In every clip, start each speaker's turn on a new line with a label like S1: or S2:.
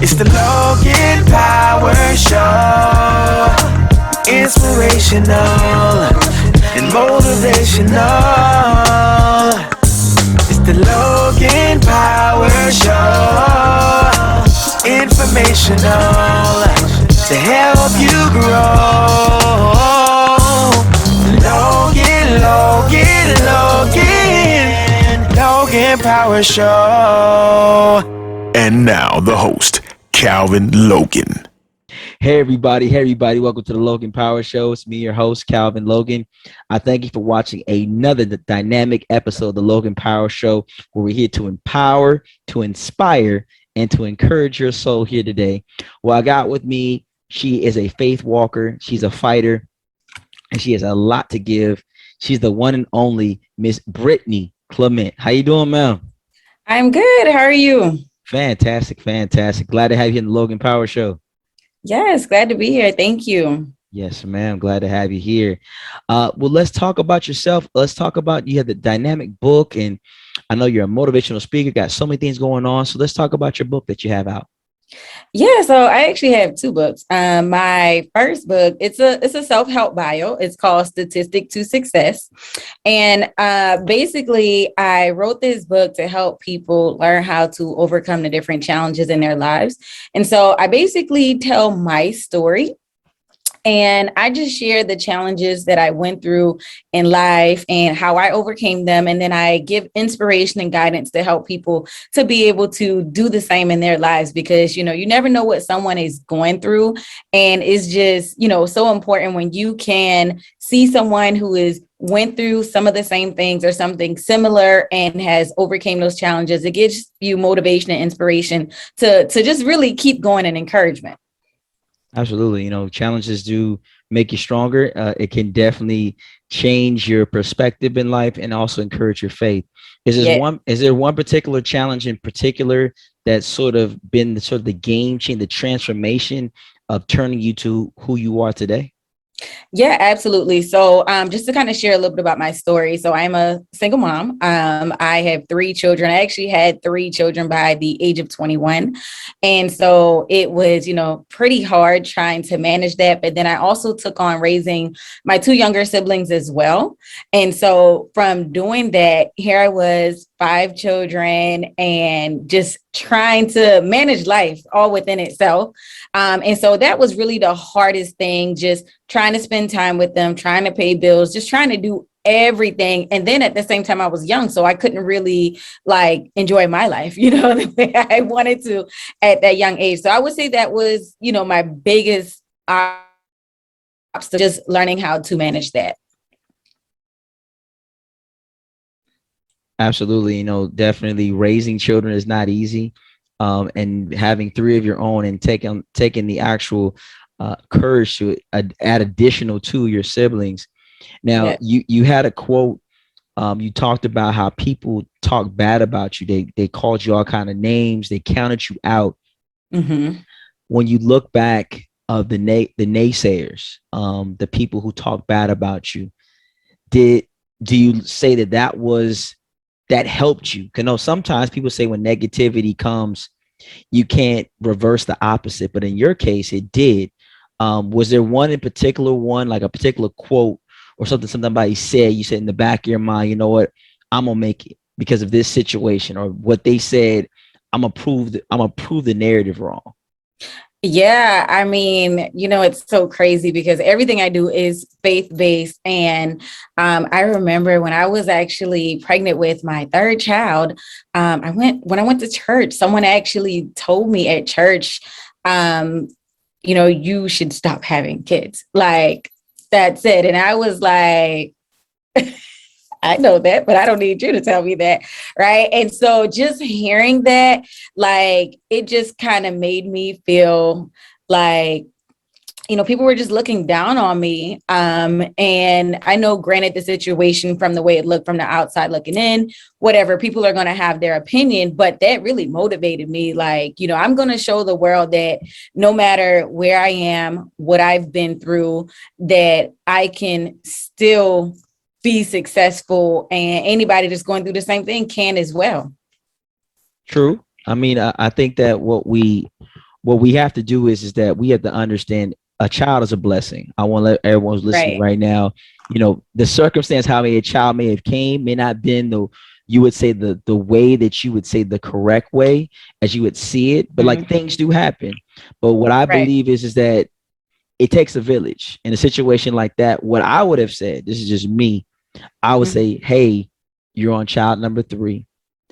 S1: It's the Logan Power Show. Inspirational and motivational. It's the Logan Power Show. Informational to help you grow. Logan Power Show. And now the host, Calvin Logan.
S2: Hey everybody, welcome to the Logan Power Show. It's me, your host, Calvin Logan. I thank you for watching another dynamic episode of the Logan Power Show, where we're here to empower, to inspire, and to encourage your soul here today. Well, I got with me, she is a faith walker, she's a fighter, and she has a lot to give. She's the one and only Miss Brittney Clement. How you doing, ma'am?
S3: I'm good. How are you?
S2: Fantastic. Glad to have you in the Logan Power Show.
S3: Yes, glad to be here. Thank you.
S2: Yes, ma'am. Glad to have you here. Well, let's talk about yourself. Let's talk about, you have the dynamic book, and I know you're a motivational speaker, got so many things going on. So let's talk about your book that you have out.
S3: Yeah, so I actually have two books. My first book, it's a self-help bio. It's called Statistic to Success. And basically, I wrote this book to help people learn how to overcome the different challenges in their lives. And so I basically tell my story. And I just share the challenges that I went through in life and how I overcame them. And then I give inspiration and guidance to help people to be able to do the same in their lives, because, you never know what someone is going through. And it's just, so important when you can see someone who went through some of the same things or something similar and has overcame those challenges. It gives you motivation and inspiration to just really keep going and encouragement.
S2: Absolutely. Challenges do make you stronger. It can definitely change your perspective in life and also encourage your faith. Is there one particular challenge in particular that's sort of been the game change, the transformation of turning you to who you are today?
S3: Yeah, absolutely. So just to kind of share a little bit about my story. So I'm a single mom. I have three children. I actually had three children by the age of 21. And so it was, pretty hard trying to manage that. But then I also took on raising my two younger siblings as well. And so from doing that, here I was, 5 children, and just trying to manage life all within itself. And so that was really the hardest thing, just trying to spend time with them, trying to pay bills, just trying to do everything. And then at the same time, I was young, so I couldn't really enjoy my life, the way I wanted to at that young age. So I would say that was, my biggest obstacle, just learning how to manage that.
S2: Absolutely. Definitely raising children is not easy. And having 3 of your own and taking the actual courage to add additional to your siblings. Now, yeah. You had a quote. You talked about how people talk bad about you. They called you all kind of names. They counted you out.
S3: Mm-hmm.
S2: When you look back of the naysayers, the people who talk bad about you, do you say that helped you? Because sometimes people say when negativity comes, you can't reverse the opposite. But in your case, it did. Was there one in particular, like a particular quote or something somebody said, you said in the back of your mind, you know what, I'm going to make it because of this situation, or what they said, I'm going to prove the narrative wrong?
S3: Yeah, I mean, it's so crazy because everything I do is faith-based. And I remember when I was actually pregnant with my third child, when I went to church, someone actually told me at church, you should stop having kids. That's it. And I was like, I know that, but I don't need you to tell me that. Right. And so just hearing that, it just kind of made me feel like, people were just looking down on me. And I know, granted, the situation from the way it looked from the outside looking in, whatever, people are going to have their opinion, but that really motivated me. I'm going to show the world that no matter where I am, what I've been through, that I can still be successful, and anybody that's going through the same thing can as well.
S2: True. I mean, I think that what we what we have to do is that we have to understand a child is a blessing. I want to let everyone who's listening right now, the circumstance how a child may have came may not been you would say the way that you would say the correct way as you would see it, but like things do happen. But what I believe is that it takes a village in a situation like that. What I would have said, this is just me, I would say, hey, you're on child number 3.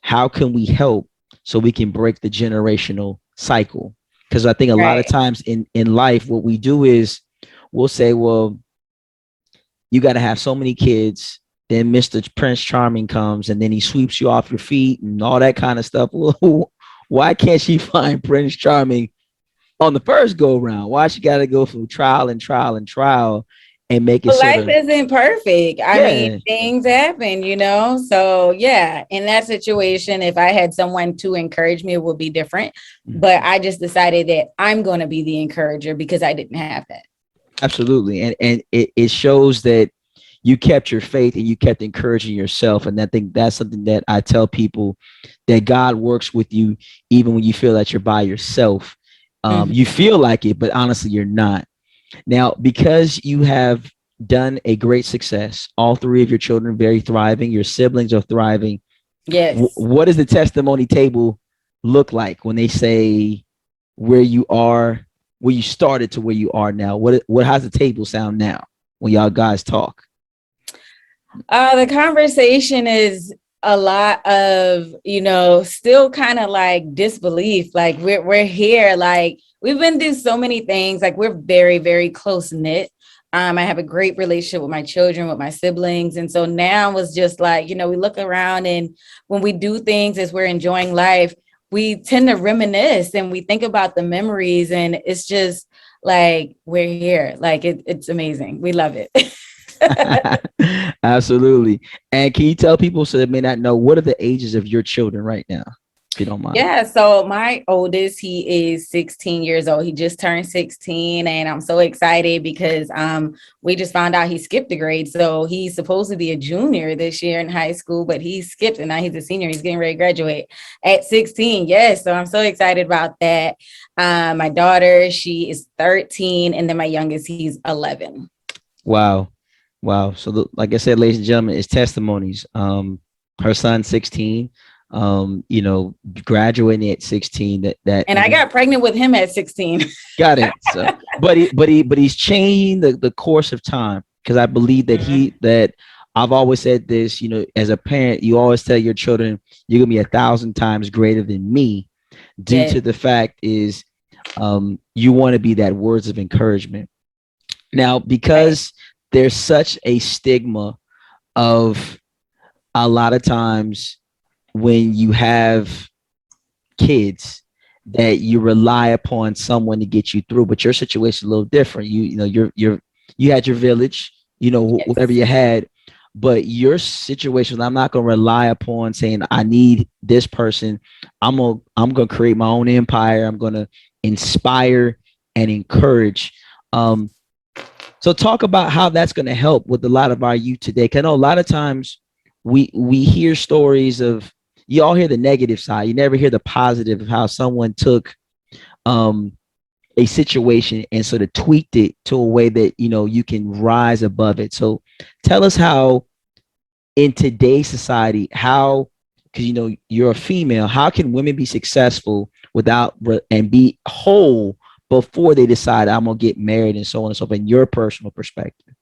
S2: How can we help so we can break the generational cycle? Because I think a lot of times in life, what we do is we'll say, well, you got to have so many kids. Then Mr. Prince Charming comes and then he sweeps you off your feet and all that kind of stuff. Well, why can't she find Prince Charming on the first go round? Why she got to go through trial and trial and trial and make it
S3: life isn't perfect. I mean, things happen, So yeah, in that situation, if I had someone to encourage me, it would be different. But I just decided that I'm going to be the encourager because I didn't have that.
S2: Absolutely. And it shows that you kept your faith and you kept encouraging yourself. And I think that's something that I tell people, that God works with you even when you feel that you're by yourself. You feel like it, but honestly, you're not. Now, because you have done a great success, all 3 of your children very thriving, your siblings are thriving.
S3: Yes.
S2: What does the testimony table look like when they say where you are, where you started to where you are now? How's the table sound now when y'all guys talk?
S3: The conversation is a lot of, still kind of like disbelief. Like we're here, like we've been through so many things. Like we're very, very close knit. I have a great relationship with my children, with my siblings. And so now it's just like, we look around and when we do things as we're enjoying life, we tend to reminisce and we think about the memories, and it's just like, we're here. Like it's amazing. We love it.
S2: Absolutely. And can you tell people, so they may not know, what are the ages of your children right now, if you don't mind?
S3: Yeah, so my oldest, he is 16 years old. He just turned 16, and I'm so excited because we just found out he skipped a grade. So he's supposed to be a junior this year in high school, but he skipped and now he's a senior. He's getting ready to graduate at 16. Yes, so I'm so excited about that. My daughter, she is 13, and then my youngest, he's 11.
S2: Wow. So like I said, ladies and gentlemen, it's testimonies. Her son's 16, graduating at 16.
S3: And I got pregnant with him at 16.
S2: Got it. So, but he's changing the course of time, because I believe that that I've always said this, as a parent, you always tell your children you're gonna be 1,000 times greater than me, due to the fact is you want to be that words of encouragement. Now, because there's such a stigma of a lot of times when you have kids that you rely upon someone to get you through, but your situation is a little different. You had your village, whatever you had, but your situation, I'm not going to rely upon saying I need this person. I'm going to create my own empire. I'm going to inspire and encourage. So talk about how that's going to help with a lot of our youth today. Because I know a lot of times we hear stories of, you all hear the negative side. You never hear the positive of how someone took a situation and sort of tweaked it to a way that, you can rise above it. So tell us how in today's society, because, you're a female, how can women be successful and be whole before they decide I'm going to get married and so on and so forth, in your personal perspective?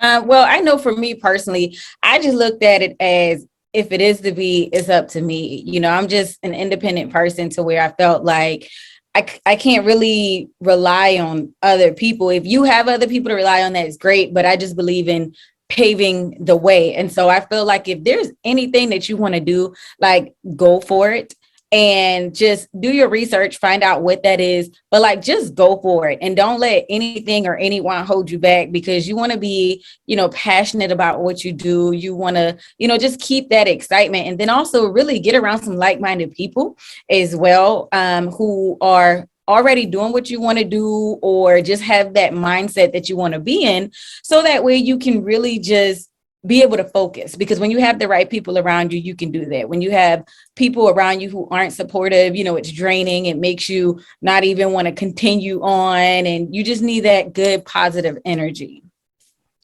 S3: Well, I know for me personally, I just looked at it as, if it is to be, it's up to me. I'm just an independent person to where I felt like I can't really rely on other people. If you have other people to rely on, that's great. But I just believe in paving the way. And so I feel like if there's anything that you want to do, like, go for it. And just do your research, find out what that is, but like, just go for it and don't let anything or anyone hold you back, because you want to be, passionate about what you do. You want to, just keep that excitement, and then also really get around some like-minded people as well, who are already doing what you want to do, or just have that mindset that you want to be in, so that way you can really just be able to focus, because when you have the right people around you, you can do that. When you have people around you who aren't supportive, it's draining. It makes you not even want to continue on, and you just need that good positive energy.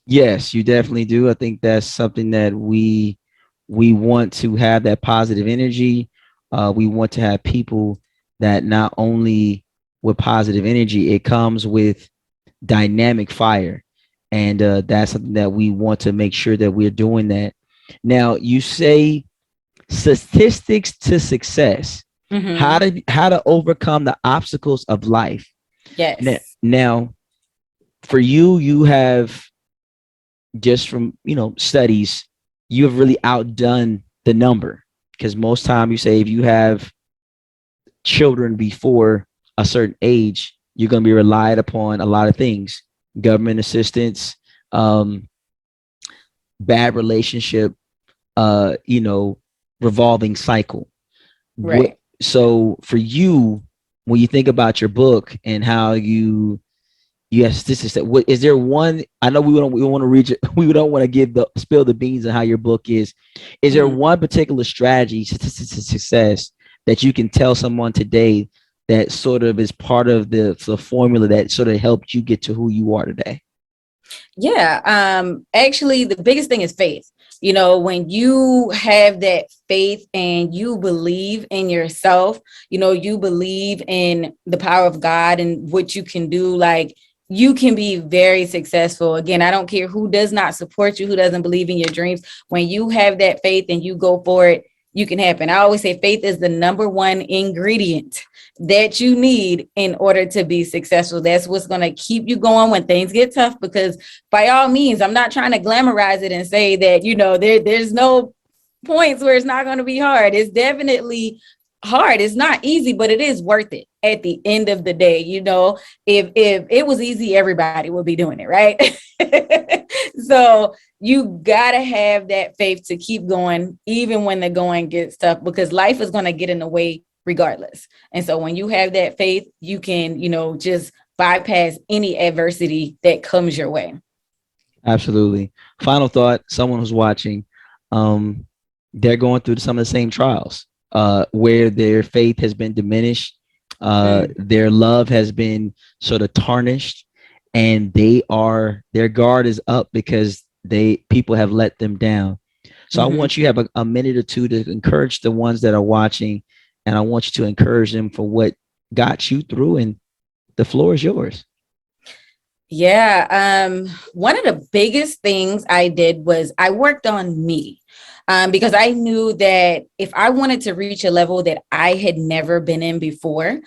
S2: Yes, you definitely do. I think that's something that we want to have, that positive energy. We want to have people that not only with positive energy, it comes with dynamic fire. And that's something that we want to make sure that we're doing that. Now, you say statistics to success,
S3: Mm-hmm.
S2: how to overcome the obstacles of life.
S3: Yes.
S2: Now, for you, you have, just from studies, you have really outdone the number, because most time you say if you have children before a certain age, you're going to be relied upon a lot of things: government assistance, um, bad relationship, revolving cycle. What
S3: Right.
S2: So for you, when you think about your book and how yes, this is what is there one? I know we want to reach it. We don't want to give the spill the beans on how your book is. Is there
S3: Mm-hmm.
S2: one particular strategy to success that you can tell someone today that sort of is part of the formula that sort of helped you get to who you are today?
S3: Yeah. Actually, the biggest thing is faith. When you have that faith and you believe in yourself, you believe in the power of God and what you can do, like, you can be very successful. Again, I don't care who does not support you, who doesn't believe in your dreams. When you have that faith and you go for it, you can happen. I always say faith is the number one ingredient that you need in order to be successful. That's what's going to keep you going when things get tough, because by all means, I'm not trying to glamorize it and say that, there's no points where it's not going to be hard. It's definitely hard. It's not easy, but it is worth it at the end of the day. If it was easy, everybody would be doing it, right? So you got to have that faith to keep going, even when the going gets tough, because life is going to get in the way regardless. And so when you have that faith, you can, just bypass any adversity that comes your way.
S2: Absolutely. Final thought: someone who's watching, um, they're going through some of the same trials, where their faith has been diminished, their love has been sort of tarnished, and their guard is up because people have let them down. So I want you to have a minute or two to encourage the ones that are watching, and I want you to encourage them for what got you through, and the floor is yours.
S3: Yeah. One of the biggest things I did was I worked on me, because I knew that if I wanted to reach a level that I had never been in before,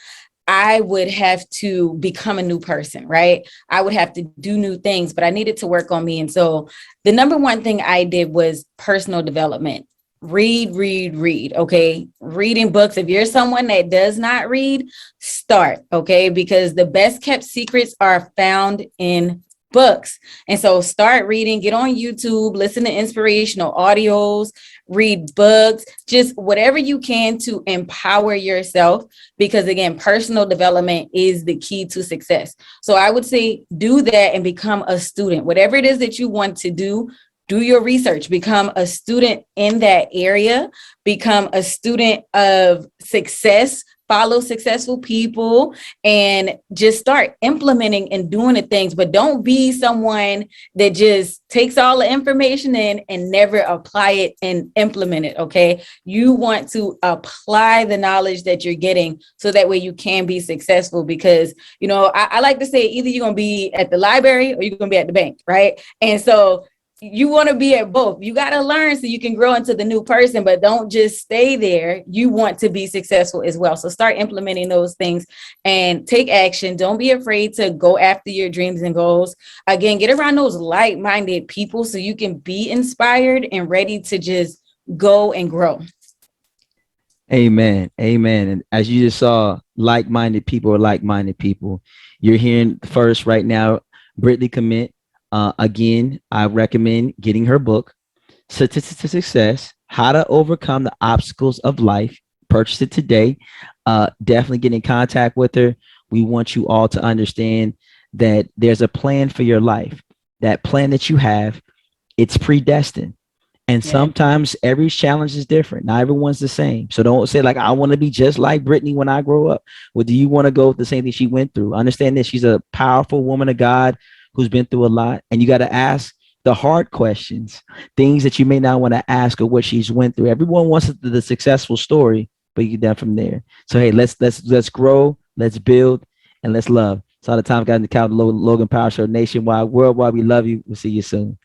S3: I would have to become a new person, right? I would have to do new things, but I needed to work on me. And so the number one thing I did was personal development. Read, read, read. Okay. Reading books. If you're someone that does not read, start. Okay. Because the best kept secrets are found in books. And so start reading, get on YouTube, listen to inspirational audios, read books, just whatever you can to empower yourself. Because again, personal development is the key to success. So I would say do that and become a student. Whatever it is that you want to do your research, become a student in that area, become a student of success, follow successful people, and just start implementing and doing the things. But don't be someone that just takes all the information in and never apply it and implement it. Okay. You want to apply the knowledge that you're getting so that way you can be successful, because, I like to say either you're going to be at the library or you're going to be at the bank. Right. And so you want to be at both. You got to learn so you can grow into the new person, but don't just stay there. You want to be successful as well. So start implementing those things and take action. Don't be afraid to go after your dreams and goals. Again, get around those like-minded people so you can be inspired and ready to just go and grow.
S2: Amen. Amen. And as you just saw, like-minded people are like-minded people. You're hearing first right now, Brittney Clement. Again, I recommend getting her book, Statistic to Success: How to Overcome the Obstacles of Life. Purchase it today. Definitely get in contact with her. We want you all to understand that there's a plan for your life. That plan that you have It's predestined. And
S3: Yeah.
S2: sometimes every challenge is different. Not everyone's the same. So don't say like, I want to be just like Brittney when I grow up. Well, do you want to go with the same thing she went through? Understand that she's a powerful woman of God who's been through a lot. And you got to ask the hard questions, things that you may not want to ask or what she's went through. Everyone wants the successful story, but you get down from there. So, hey, let's grow, let's build, and let's love. It's all the time, guys, in the Calvin Logan Power Show, nationwide, worldwide. We love you. We'll see you soon.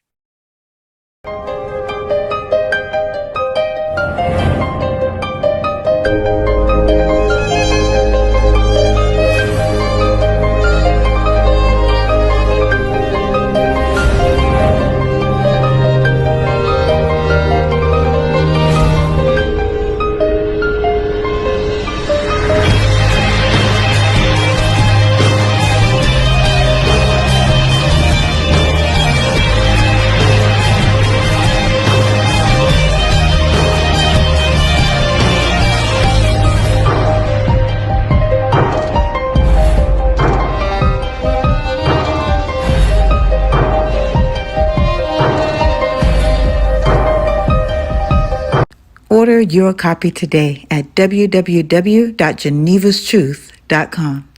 S4: Order your copy today at www.genevastruth.com.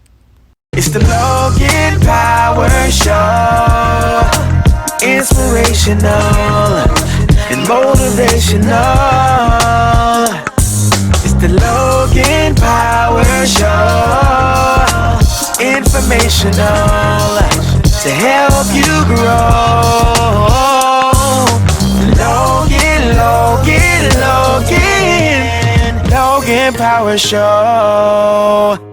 S1: It's the Logan Power Show. Inspirational and motivational. It's the Logan Power Show. Informational to help you grow. Logan Power Show.